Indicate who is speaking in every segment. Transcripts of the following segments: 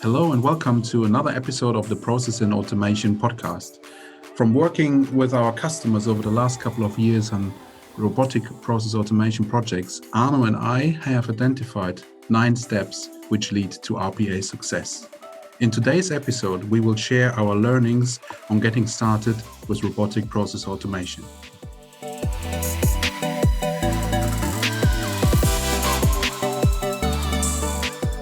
Speaker 1: Hello and welcome to another episode of the Process and Automation podcast. From working with our customers over the last couple of years on robotic process automation projects, Arno and I have identified 9 steps which lead to RPA success. In today's episode, we will share our learnings on getting started with robotic process automation.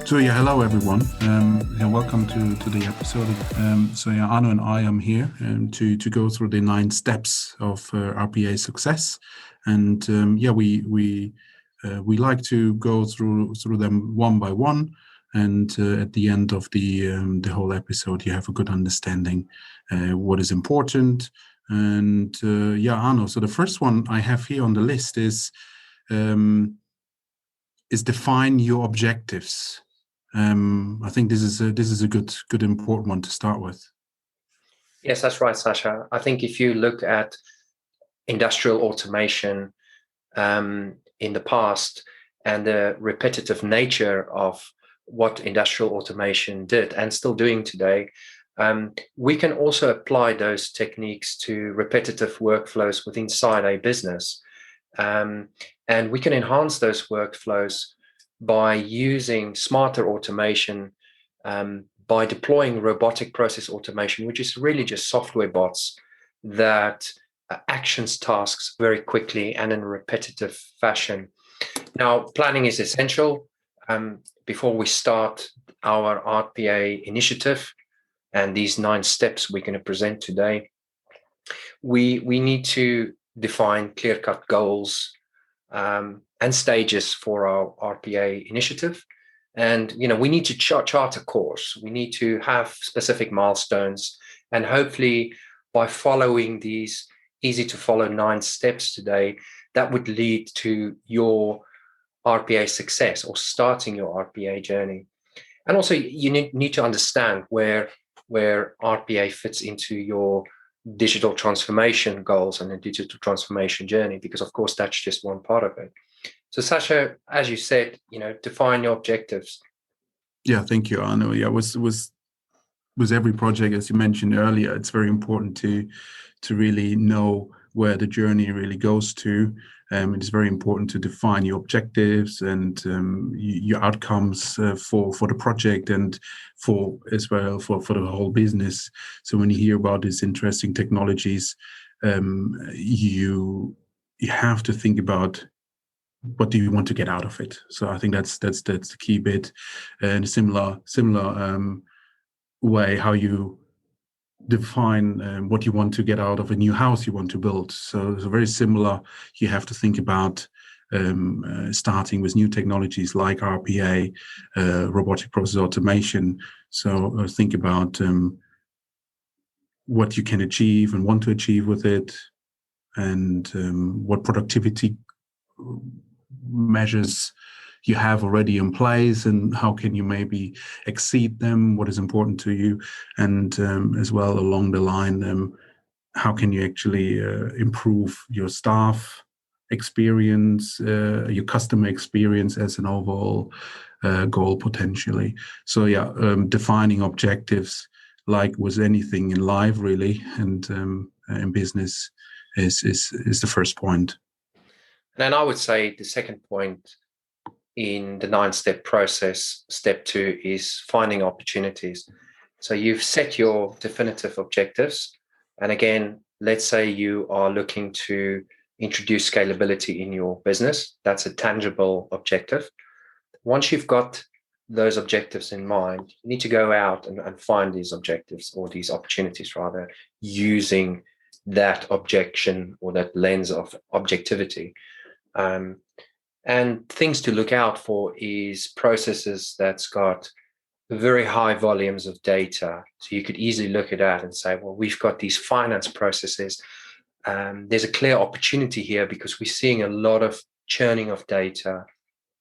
Speaker 1: So hello everyone, and welcome to the episode. Arno and I am here to go through the 9 steps of RPA success, and we like to go through them one by one, and at the end of the whole episode, you have a good understanding what is important. And Arno. So the first one I have here on the list is define your objectives. I think this is a good important one to start with.
Speaker 2: Yes, that's right, Sasha. I think if you look at industrial automation in the past and the repetitive nature of what industrial automation did and still doing today, we can also apply those techniques to repetitive workflows within inside a business. And we can enhance those workflows by using smarter automation, by deploying robotic process automation, which is really just software bots that actions tasks very quickly and in a repetitive fashion. Now, planning is essential. Before we start our RPA initiative and these 9 steps we're going to present today, we need to define clear-cut goals and stages for our RPA initiative. And, we need to chart a course. We need to have specific milestones. And hopefully by following these easy to follow 9 steps today, that would lead to your RPA success or starting your RPA journey. And also you need to understand where RPA fits into your digital transformation goals and the digital transformation journey, because of course that's just one part of it. So Sasha, as you said, define your objectives.
Speaker 1: Yeah, thank you, Arno. Yeah, with every project, as you mentioned earlier, it's very important to really know where the journey really goes to. It is very important to define your objectives and your outcomes for the project and for the whole business. So when you hear about these interesting technologies, you have to think about what do you want to get out of it. So I think that's the key bit. And a similar way how you define what you want to get out of a new house you want to build. So it's very similar. You have to think about starting with new technologies like RPA, robotic process automation. So think about what you can achieve and want to achieve with it, and what productivity measures you have already in place, and how can you maybe exceed them, what is important to you, and as well along the line, how can you actually improve your staff experience, your customer experience as an overall goal potentially. So defining objectives, like with anything in life really, and in business is the first point.
Speaker 2: And I would say the second point in the 9-step process, step 2 is finding opportunities. So you've set your definitive objectives. And again, let's say you are looking to introduce scalability in your business. That's a tangible objective. Once you've got those objectives in mind, you need to go out and find these objectives, or these opportunities rather, using that objection or that lens of objectivity. And things to look out for is processes that's got very high volumes of data. So you could easily look at that and say, well, we've got these finance processes. There's a clear opportunity here because we're seeing a lot of churning of data.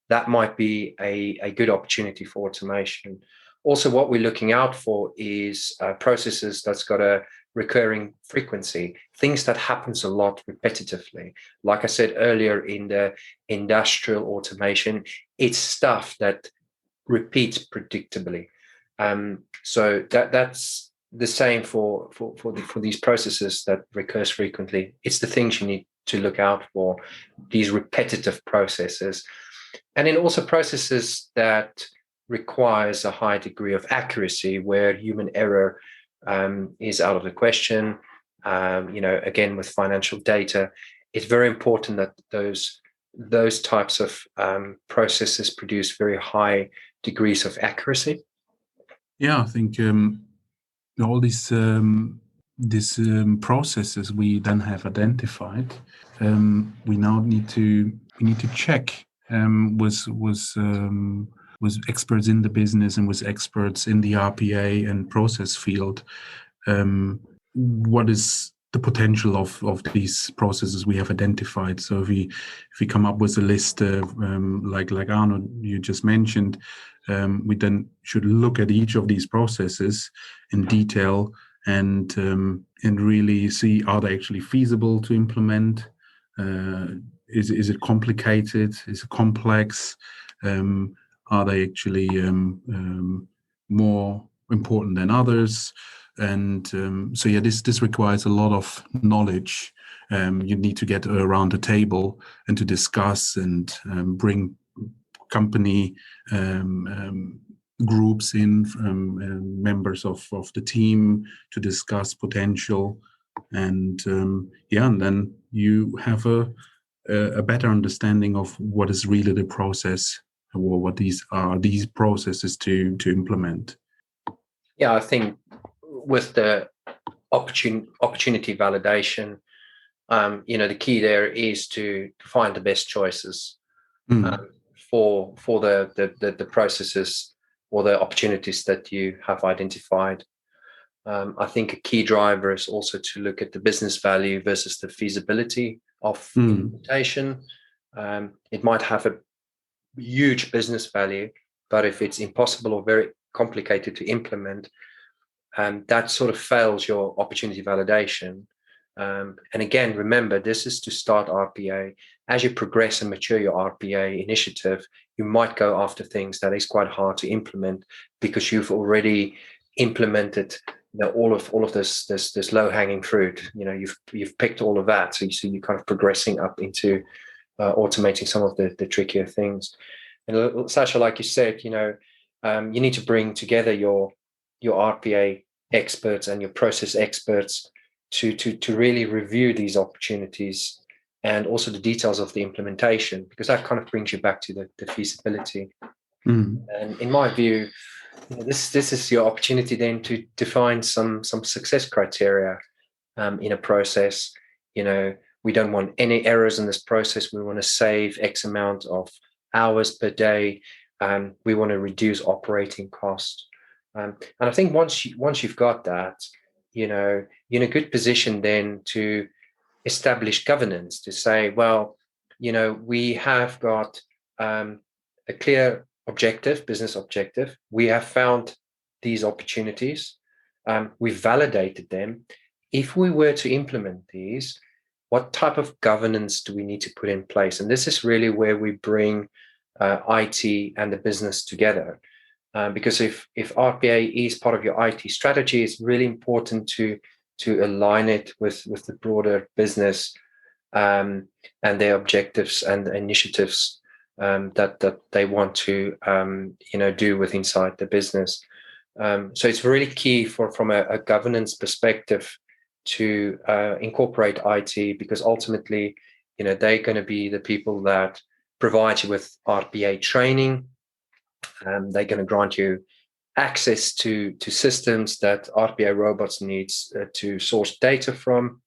Speaker 2: That might be a good opportunity for automation. Also, what we're looking out for is processes that's got a recurring frequency, things that happens a lot repetitively. Like I said earlier, in the industrial automation, it's stuff that repeats predictably. So that's the same for these processes that recurs frequently. It's the things you need to look out for, these repetitive processes, and then also processes that requires a high degree of accuracy, where human error is out of the question. Again, with financial data, it's very important that those types of processes produce very high degrees of accuracy.
Speaker 1: Yeah, I think all these processes we then have identified, we now need to check with experts in the business and with experts in the RPA and process field, what is the potential of these processes we have identified. So if we come up with a list, like Arno you just mentioned, we then should look at each of these processes in detail and really see, are they actually feasible to implement? Is it complicated? Is it complex? Are they actually more important than others? And so yeah, this requires a lot of knowledge. You need to get around the table and to discuss and bring company groups in, members of the team, to discuss potential, and and then you have a better understanding of what is really the process, or what these processes to implement.
Speaker 2: Yeah, I think with the opportunity validation, the key there is to find the best choices for the processes or the opportunities that you have identified. I think a key driver is also to look at the business value versus the feasibility of implementation. It might have a huge business value, but if it's impossible or very complicated to implement, that sort of fails your opportunity validation. And again, remember, this is to start RPA. As you progress and mature your RPA initiative, you might go after things that is quite hard to implement because you've already implemented all of this low-hanging fruit. You've picked all of that, so you're kind of progressing up into automating some of the trickier things. And Sasha, like you said, you need to bring together your RPA experts and your process experts to really review these opportunities and also the details of the implementation, because that kind of brings you back to the feasibility. And in my view, this is your opportunity then to define some success criteria in a process. We don't want any errors in this process. We want to save X amount of hours per day. We want to reduce operating costs. And I think once you've got that, you're in a good position then to establish governance, to say, well, we have got a clear objective, business objective. We have found these opportunities. We've validated them. If we were to implement these, what type of governance do we need to put in place? And this is really where we bring IT and the business together. Because if RPA is part of your IT strategy, it's really important to align it with the broader business and their objectives and initiatives that they want to do with inside the business. So it's really key from a governance perspective to incorporate IT, because ultimately, they're going to be the people that provide you with RPA training. They're going to grant you access to systems that RPA robots needs to source data from.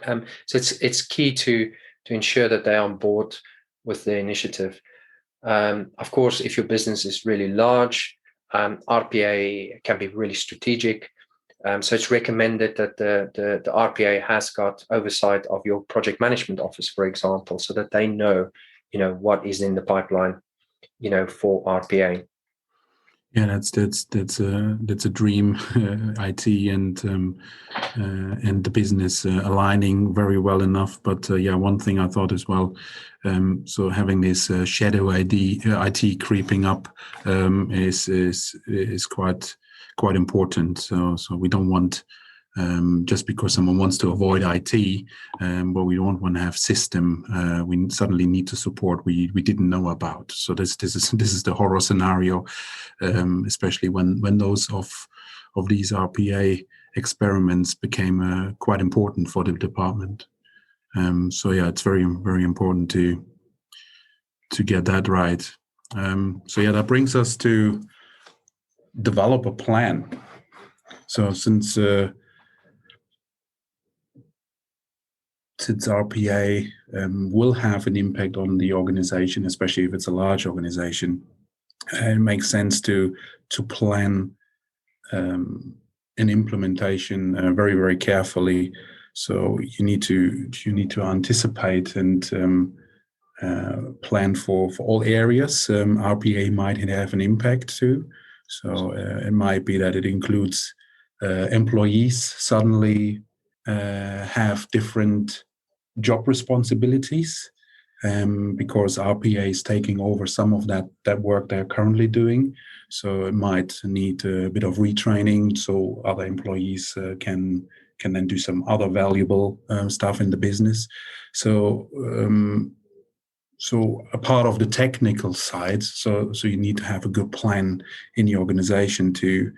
Speaker 2: So it's key to ensure that they're on board with the initiative. Of course, if your business is really large, RPA can be really strategic. So it's recommended that the RPA has got oversight of your project management office, for example, so that they know, what is in the pipeline, for RPA.
Speaker 1: Yeah, that's a dream, IT and the business aligning very well enough. But one thing I thought as well, so having this shadow IT creeping up is quite quite important. So we don't want, just because someone wants to avoid IT, but we don't want to have system we suddenly need to support we didn't know about. So this is the horror scenario, especially when those of these RPA experiments became quite important for the department. So yeah, it's very, very important to get that right. So yeah, that brings us to develop a plan. So since RPA will have an impact on the organization, especially if it's a large organization, it makes sense to plan an implementation very, very carefully. So you need to anticipate and plan for all areas RPA might have an impact to. So it might be that it includes employees suddenly have different job responsibilities because RPA is taking over some of that work they're currently doing. So it might need a bit of retraining so other employees can then do some other valuable stuff in the business. So a part of the technical side, so you need to have a good plan in the organization to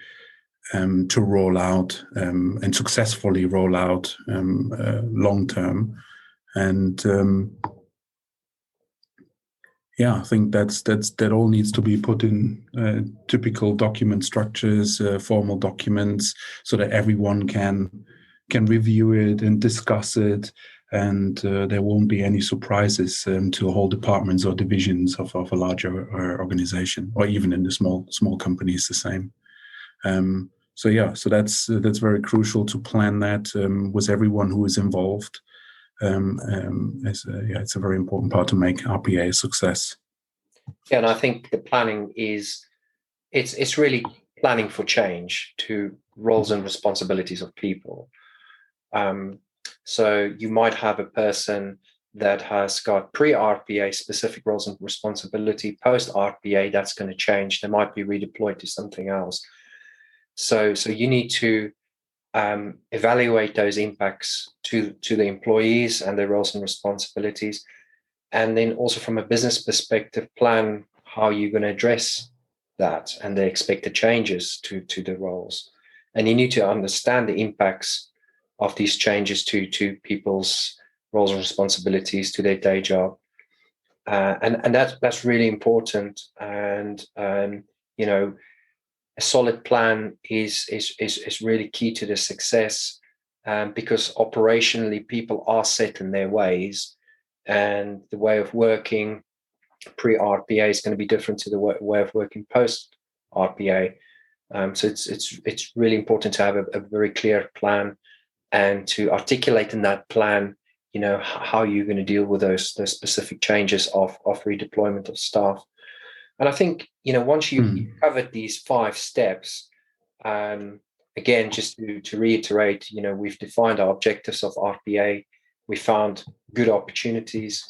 Speaker 1: roll out and successfully roll out long term. And yeah, I think that all needs to be put in typical document structures, formal documents, so that everyone can review it and discuss it, and there won't be any surprises to whole departments or divisions of a larger organization, or even in the small companies the same. So yeah, so that's very crucial to plan that with everyone who is involved. It's a very important part to make RPA a success.
Speaker 2: Yeah, and I think the planning it's really planning for change to roles and responsibilities of people. So you might have a person that has got pre-RPA specific roles and responsibility, post-RPA that's going to change. They might be redeployed to something else. So you need to evaluate those impacts to the employees and their roles and responsibilities. And then also from a business perspective, plan how you're going to address that and the expected changes to the roles. And you need to understand the impacts of these changes to people's roles and responsibilities, to their day job. And that's really important. And, a solid plan is really key to the success, because operationally people are set in their ways, and the way of working pre-RPA is going to be different to the way of working post-RPA. So it's really important to have a very clear plan and to articulate in that plan, how you're going to deal with those specific changes of redeployment of staff. And I think, once you've covered these 5 steps, again, just to reiterate, we've defined our objectives of RPA. We found good opportunities.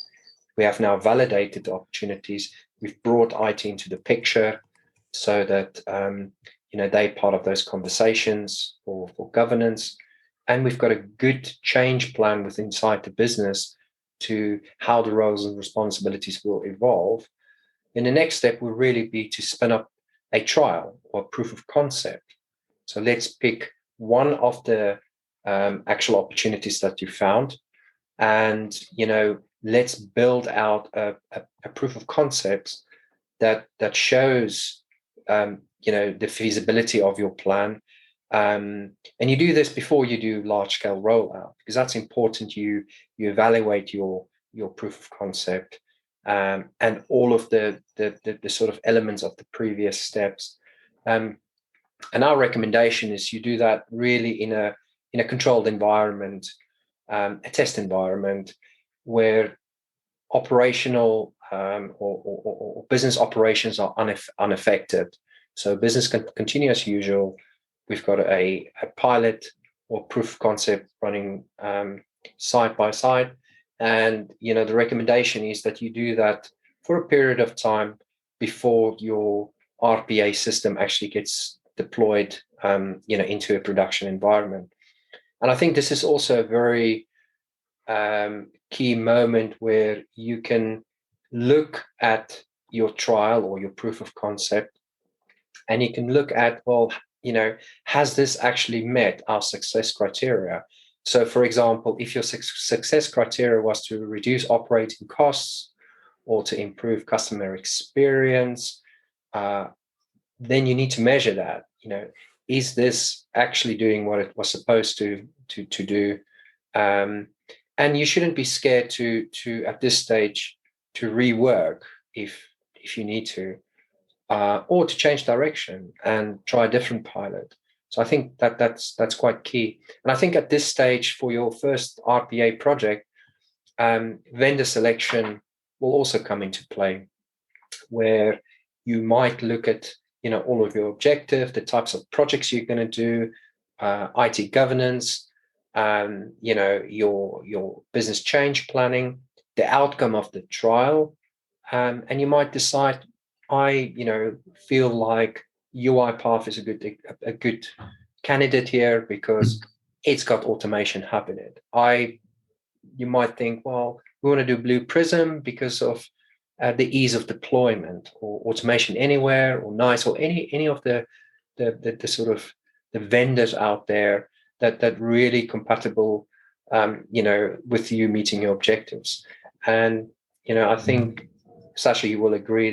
Speaker 2: We have now validated the opportunities. We've brought IT into the picture so that, they're part of those conversations for governance. And we've got a good change plan with inside the business to how the roles and responsibilities will evolve. And the next step will really be to spin up a trial or proof of concept. So let's pick one of the actual opportunities that you found, and let's build out a proof of concept that shows the feasibility of your plan. And you do this before you do large scale rollout, because that's important. You evaluate your proof of concept. And all of the sort of elements of the previous steps. And our recommendation is you do that really in a controlled environment, a test environment, where operational or business operations are unaffected. So business can continue as usual. We've got a pilot or proof of concept running side by side. And, the recommendation is that you do that for a period of time before your RPA system actually gets deployed, into a production environment. And I think this is also a very key moment where you can look at your trial or your proof of concept, and you can look at, well, has this actually met our success criteria? So, for example, if your success criteria was to reduce operating costs or to improve customer experience, then you need to measure that. Is this actually doing what it was supposed to do? And you shouldn't be scared to at this stage to rework if you need to, or to change direction and try a different pilot. So I think that's quite key. And I think at this stage for your first RPA project, vendor selection will also come into play, where you might look at all of your objectives, the types of projects you're going to do, IT governance, your business change planning, the outcome of the trial, and you might decide, I feel like UiPath is a good candidate here because it's got automation hub in it. You might think, well, we want to do Blue Prism because of the ease of deployment, or Automation Anywhere, or NICE, or any of the sort of the vendors out there that really compatible, with you meeting your objectives. And I think, Sasha, you will agree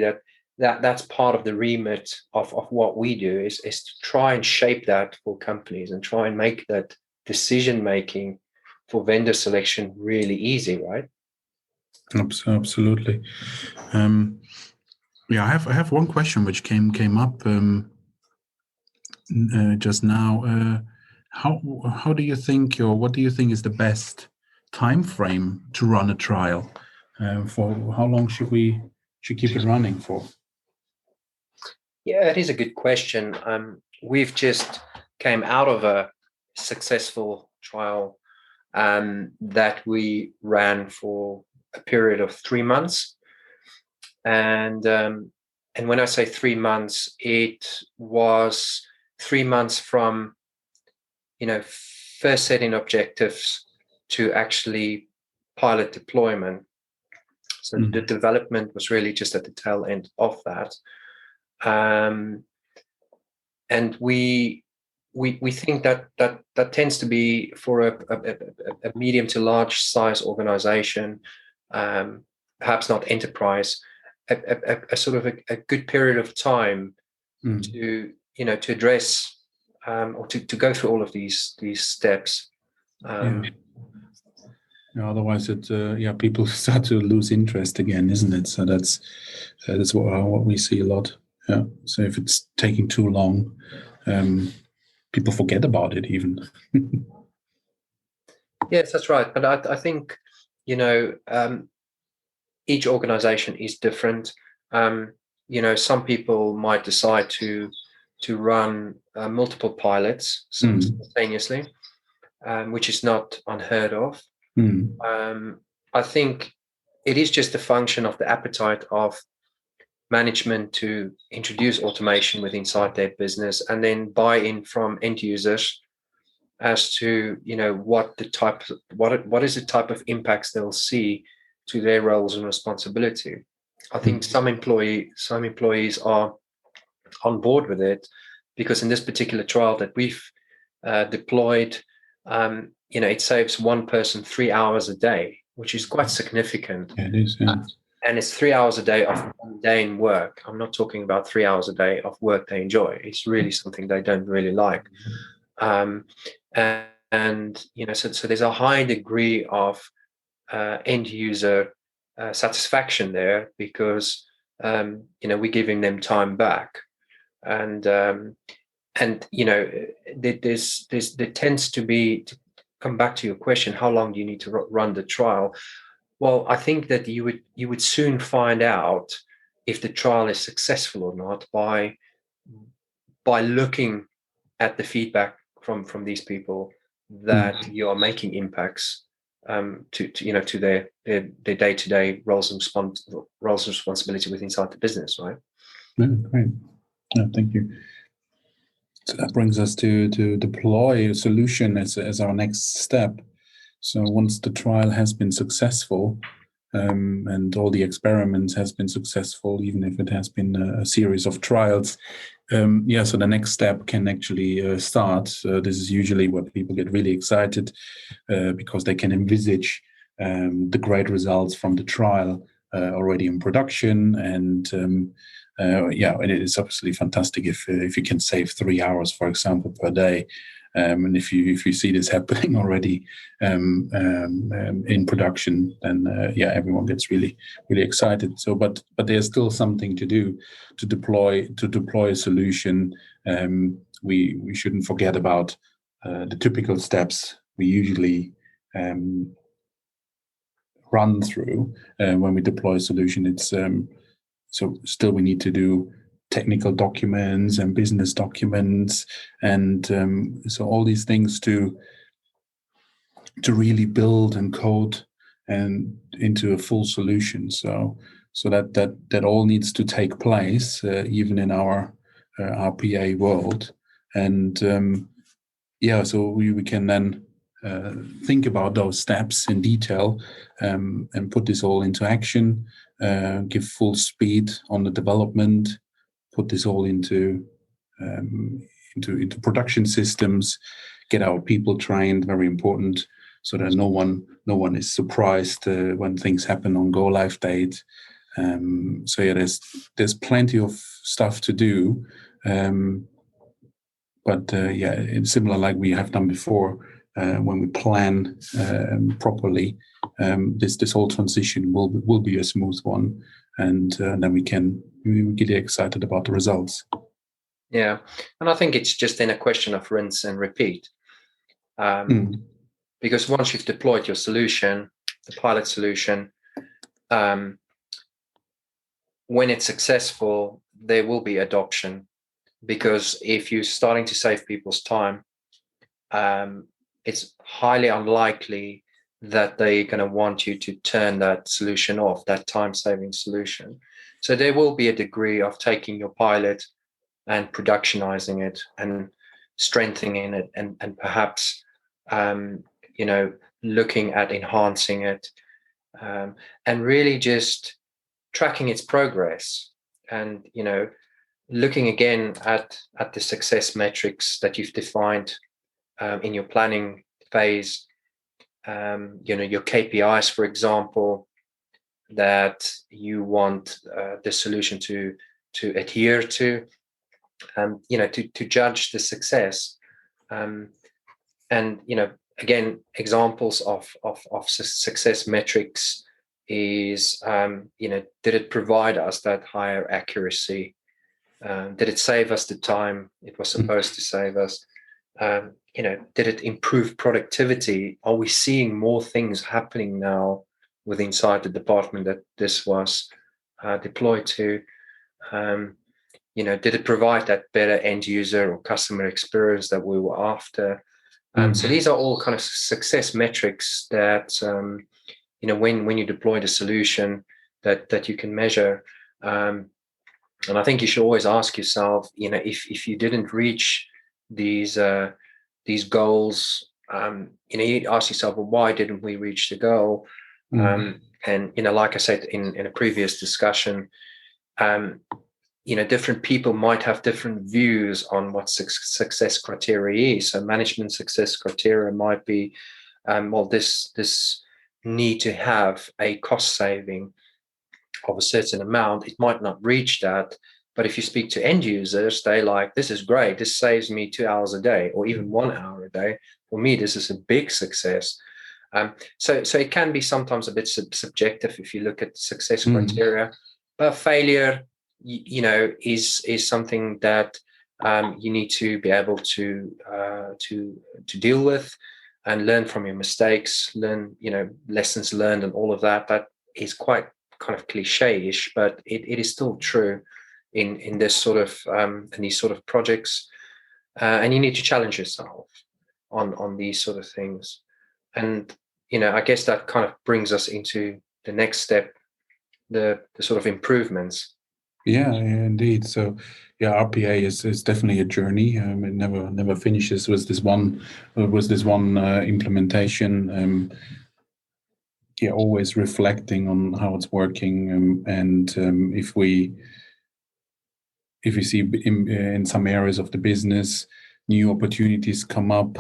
Speaker 2: that's part of the remit of what we do is to try and shape that for companies and try and make that decision making for vendor selection really easy, right?
Speaker 1: Absolutely. I have one question which came up just now. How do you think, or what do you think is the best time frame to run a trial? For how long should keep it running for?
Speaker 2: Yeah, it is a good question. We've just came out of a successful trial that we ran for a period of 3 months, and when I say 3 months, it was 3 months from first setting objectives to actually pilot deployment. So the development was really just at the tail end of that, and we think that tends to be for a medium to large size organization, perhaps not enterprise, a sort of a good period of time to address or to go through all of these steps.
Speaker 1: Otherwise, people start to lose interest again, isn't it? So that's what we see a lot. Yeah. So if it's taking too long, people forget about it even.
Speaker 2: Yes, that's right. But I think each organization is different. Some people might decide to run multiple pilots simultaneously, which is not unheard of. I think it is just a function of the appetite of management to introduce automation within inside their business, and then buy-in from end users as to what is the type of impacts they'll see to their roles and responsibility. I think some employees are on board with it, because in this particular trial that we've deployed, it saves one person 3 hours a day, which is quite significant.
Speaker 1: Yeah, it is. Yeah.
Speaker 2: And it's 3 hours a day of mundane work. I'm not talking about 3 hours a day of work they enjoy. It's really something they don't really like. So there's a high degree of end user satisfaction there, because we're giving them time back, and there tends to be, to come back to your question, how long do you need to run the trial? Well, I think that you would soon find out if the trial is successful or not by looking at the feedback from these people that you are making impacts to their day-to-day roles and responsibility within inside the business, right?
Speaker 1: Great. Thank you. So that brings us to deploy a solution as our next step. So once the trial has been successful, and all the experiments has been successful, even if it has been a series of trials, so the next step can actually start. This is usually where people get really excited because they can envisage the great results from the trial already in production, and and it is obviously fantastic if you can save 3 hours, for example, per day. And if you see this happening already in production, then everyone gets really excited. So, but there's still something to do to deploy a solution. We shouldn't forget about the typical steps we usually run through when we deploy a solution. It's so still we need to do technical documents and business documents, and so all these things to really build and code and into a full solution. So that all needs to take place, even in our RPA world. And so we can then think about those steps in detail, and put this all into action, give full speed on the development, put this all into production systems, get our people trained, very important, so that no one is surprised when things happen on go live date. There's plenty of stuff to do, but it's similar like we have done before. When we plan properly, this whole transition will be a smooth one, and then we get excited about the results.
Speaker 2: Yeah, and I think it's just then a question of rinse and repeat, because once you've deployed your solution, the pilot solution, when it's successful, there will be adoption, because if you're starting to save people's time, it's highly unlikely that they're going to want you to turn that solution off, that time-saving solution. So there will be a degree of taking your pilot and productionizing it and strengthening it, and perhaps looking at enhancing it, and really just tracking its progress, and looking again at the success metrics that you've defined in your planning phase, your KPIs, for example, that you want the solution to adhere to, to judge the success. And again, examples of success metrics is, did it provide us that higher accuracy? Did it save us the time it was supposed to save us? Did it improve productivity? Are we seeing more things happening now with inside the department that this was deployed to? Did it provide that better end user or customer experience that we were after? So these are all kind of success metrics that, when you deploy the solution that you can measure. And I think you should always ask yourself, if you didn't reach these goals, you ask yourself, well, why didn't we reach the goal? And like I said in a previous discussion, different people might have different views on what success criteria is. So management success criteria might be, this need to have a cost saving of a certain amount. It might not reach that, but if you speak to end users, they like, this is great, this saves me 2 hours a day, or even 1 hour a day. For me, this is a big success. So it can be sometimes a bit subjective if you look at success criteria, but failure, is something that you need to be able to deal with and learn from your mistakes, learn, lessons learned and all of that. That is quite kind of cliche-ish, but it is still true in this sort of in these sort of projects, and you need to challenge yourself on these sort of things. And I guess that kind of brings us into the next step, the sort of improvements.
Speaker 1: Yeah, indeed. So, yeah, RPA is definitely a journey. It never finishes with this one implementation. Yeah, always reflecting on how it's working, and if we see in some areas of the business new opportunities come up,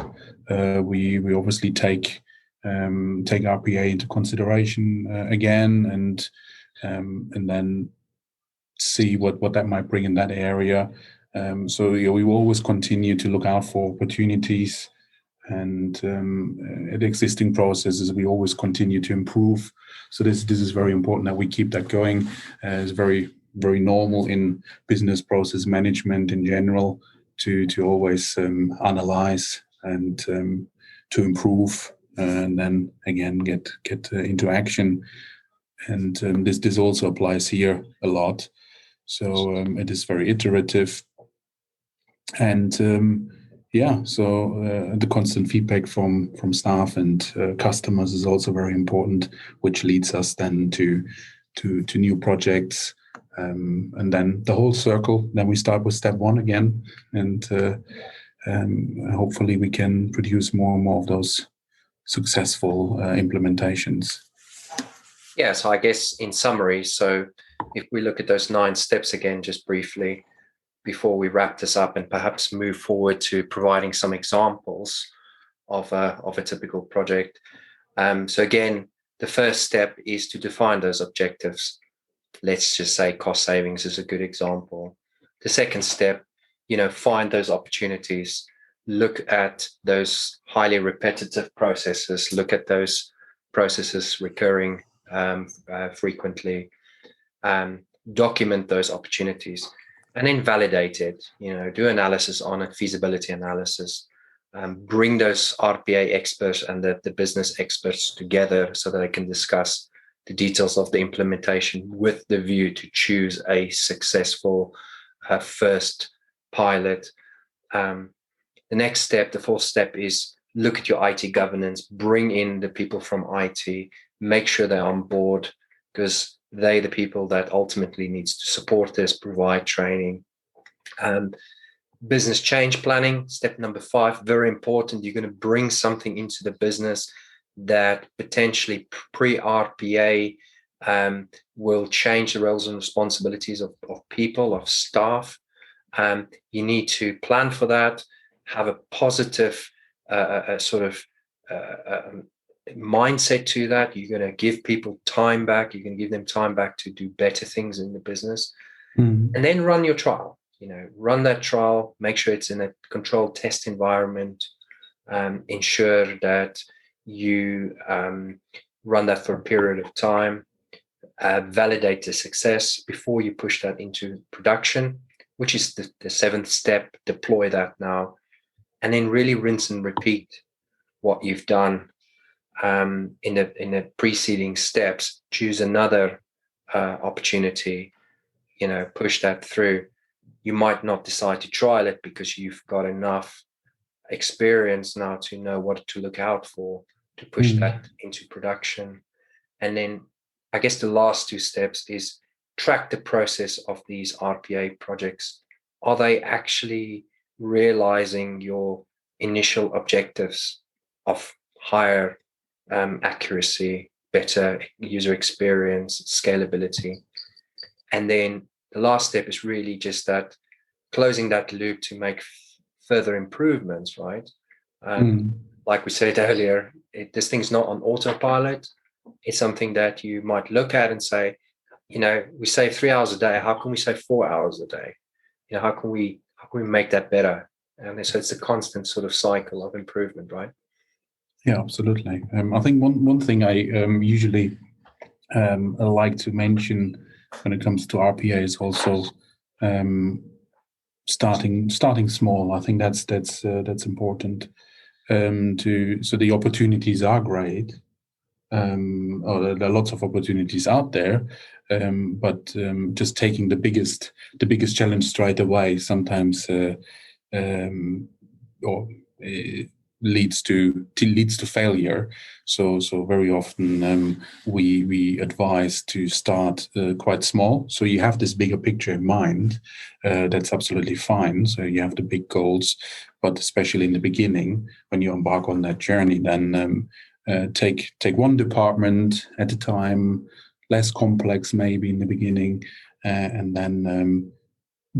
Speaker 1: we obviously take RPA into consideration again, and then see what that might bring in that area. So we will always continue to look out for opportunities, and at existing processes we always continue to improve. So this is very important that we keep that going. It's very normal in business process management in general to always analyze and to improve, and then again get into action. And this also applies here a lot. So it is very iterative, and so the constant feedback from staff and customers is also very important, which leads us then to new projects, and then the whole circle. Then we start with step one again, and hopefully we can produce more and more of those successful implementations.
Speaker 2: Yeah, so I guess in summary, so if we look at those 9 steps again, just briefly, before we wrap this up and perhaps move forward to providing some examples of a typical project. So again, the first step is to define those objectives. Let's just say cost savings is a good example. The second step, find those opportunities, look at those highly repetitive processes, look at those processes recurring frequently, document those opportunities, and then validate it, do analysis on it, feasibility analysis, bring those RPA experts and the business experts together so that they can discuss the details of the implementation with the view to choose a successful first pilot. The next step, the fourth step, is look at your IT governance, bring in the people from IT, make sure they're on board, because they're the people that ultimately needs to support this, provide training. Business change planning, step number 5, very important. You're going to bring something into the business that potentially pre-RPA will change the roles and responsibilities of people, of staff. You need to plan for that, have a positive mindset to that. You're going to give people time back. You're going to give them time back to do better things in the business. And then run your trial. Run that trial, make sure it's in a controlled test environment, ensure that you run that for a period of time, validate the success before you push that into production, which is the 7th step. Deploy that now, and then really rinse and repeat what you've done in the preceding steps. Choose another opportunity, push that through. You might not decide to trial it because you've got enough experience now to know what to look out for to push that into production. And then I guess the last 2 steps is track the process of these RPA projects. Are they actually realizing your initial objectives of higher accuracy, better user experience, scalability? And then the last step is really just that closing that loop to make further improvements, right? Like we said earlier, this thing's not on autopilot. It's something that you might look at and say, we save 3 hours a day. How can we save 4 hours a day? How can we make that better? And so it's a constant sort of cycle of improvement, right?
Speaker 1: Yeah, absolutely. I think one thing I usually like to mention when it comes to RPA is also starting small. I think that's important. So the opportunities are great, or there are lots of opportunities out there, but just taking the biggest challenge straight away sometimes leads to failure. So very often we advise to start quite small. So you have this bigger picture in mind. That's absolutely fine. So you have the big goals, but especially in the beginning, when you embark on that journey, then take one department at a time, less complex maybe in the beginning, and then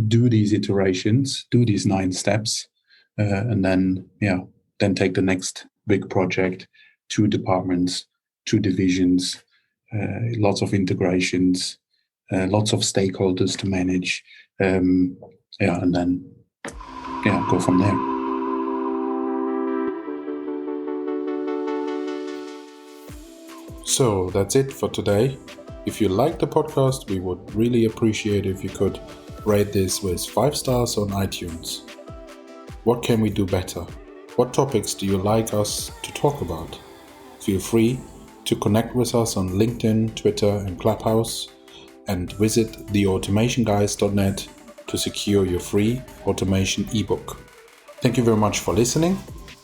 Speaker 1: do these iterations, do these 9 steps, and then take the next big project, 2 departments, 2 divisions, lots of integrations, lots of stakeholders to manage, and then go from there. So that's it for today. If you like the podcast, we would really appreciate if you could rate this with 5 stars on iTunes. What can we do better? What topics do you like us to talk about? Feel free to connect with us on LinkedIn, Twitter, and Clubhouse, and visit theautomationguys.net to secure your free automation ebook. Thank you very much for listening.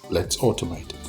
Speaker 1: Let's automate.